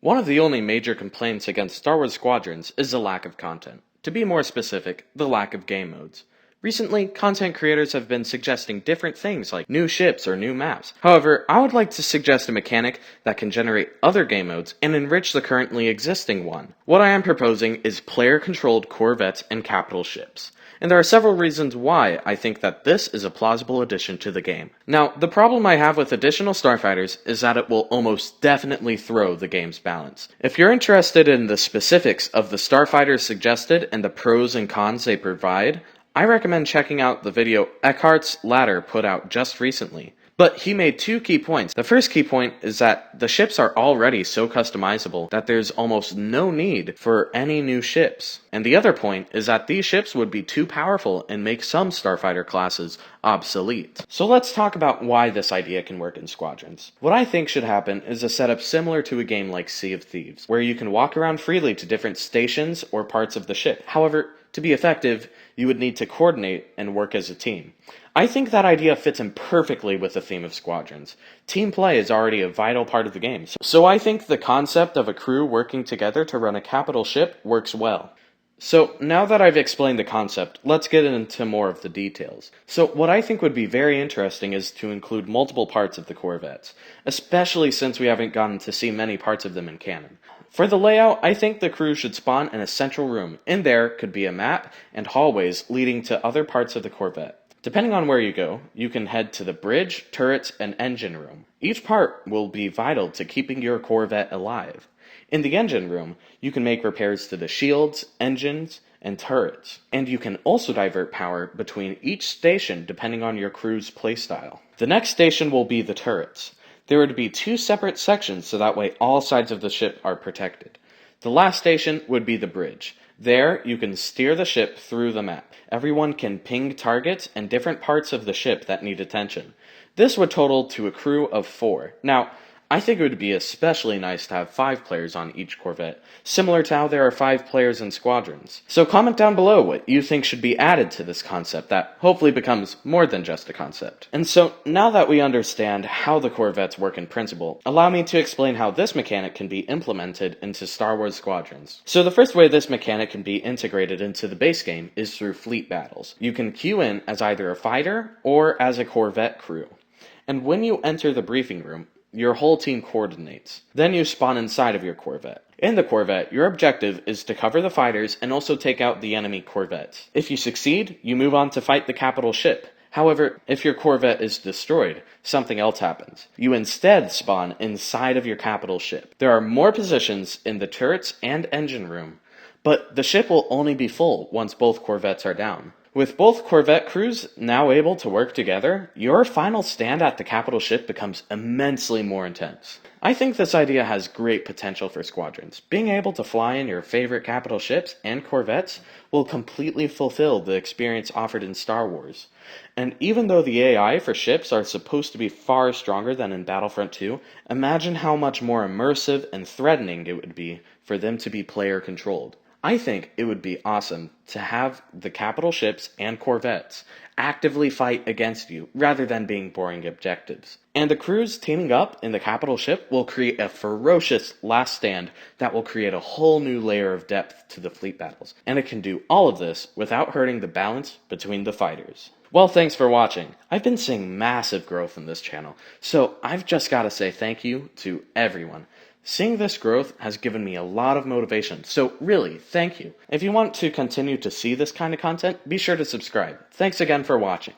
One of the only major complaints against Star Wars Squadrons is the lack of content. To be more specific, the lack of game modes. Recently, content creators have been suggesting different things like new ships or new maps. However, I would like to suggest a mechanic that can generate other game modes and enrich the currently existing one. What I am proposing is player-controlled corvettes and capital ships. And there are several reasons why I think that this is a plausible addition to the game. Now, the problem I have with additional starfighters is that it will almost definitely throw the game's balance. If you're interested in the specifics of the starfighters suggested and the pros and cons they provide, I recommend checking out the video Eckhart's Ladder put out just recently. But he made two key points. The first key point is that the ships are already so customizable that there's almost no need for any new ships. And the other point is that these ships would be too powerful and make some starfighter classes obsolete. So let's talk about why this idea can work in Squadrons. What I think should happen is a setup similar to a game like Sea of Thieves, where you can walk around freely to different stations or parts of the ship. However, to be effective, you would need to coordinate and work as a team. I think that idea fits in perfectly with the theme of Squadrons. Team play is already a vital part of the game, so I think the concept of a crew working together to run a capital ship works well. So now that I've explained the concept, let's get into more of the details. So what I think would be very interesting is to include multiple parts of the corvettes, especially since we haven't gotten to see many parts of them in canon. For the layout, I think the crew should spawn in a central room. In there could be a map and hallways leading to other parts of the corvette. Depending on where you go, you can head to the bridge, turrets, and engine room. Each part will be vital to keeping your corvette alive. In the engine room, you can make repairs to the shields, engines, and turrets. And you can also divert power between each station depending on your crew's playstyle. The next station will be the turrets. There would be two separate sections so that way all sides of the ship are protected. The last station would be the bridge. There, you can steer the ship through the map. Everyone can ping targets and different parts of the ship that need attention. This would total to a crew of 4. Now, I think it would be especially nice to have 5 players on each corvette, similar to how there are 5 players in Squadrons. So comment down below what you think should be added to this concept that hopefully becomes more than just a concept. And so, now that we understand how the corvettes work in principle, allow me to explain how this mechanic can be implemented into Star Wars Squadrons. So the first way this mechanic can be integrated into the base game is through fleet battles. You can queue in as either a fighter or as a corvette crew. And when you enter the briefing room, your whole team coordinates. Then you spawn inside of your corvette. In the corvette, your objective is to cover the fighters and also take out the enemy corvettes. If you succeed, you move on to fight the capital ship. However, if your corvette is destroyed, something else happens. You instead spawn inside of your capital ship. There are more positions in the turrets and engine room, but the ship will only be full once both corvettes are down. With both corvette crews now able to work together, your final stand at the capital ship becomes immensely more intense. I think this idea has great potential for Squadrons. Being able to fly in your favorite capital ships and corvettes will completely fulfill the experience offered in Star Wars. And even though the AI for ships are supposed to be far stronger than in Battlefront 2, imagine how much more immersive and threatening it would be for them to be player-controlled. I think it would be awesome to have the capital ships and corvettes actively fight against you rather than being boring objectives. And the crews teaming up in the capital ship will create a ferocious last stand that will create a whole new layer of depth to the fleet battles. And it can do all of this without hurting the balance between the fighters. Well, thanks for watching. I've been seeing massive growth in this channel, so I've just got to say thank you to everyone. Seeing this growth has given me a lot of motivation, so really, thank you. If you want to continue to see this kind of content, be sure to subscribe. Thanks again for watching.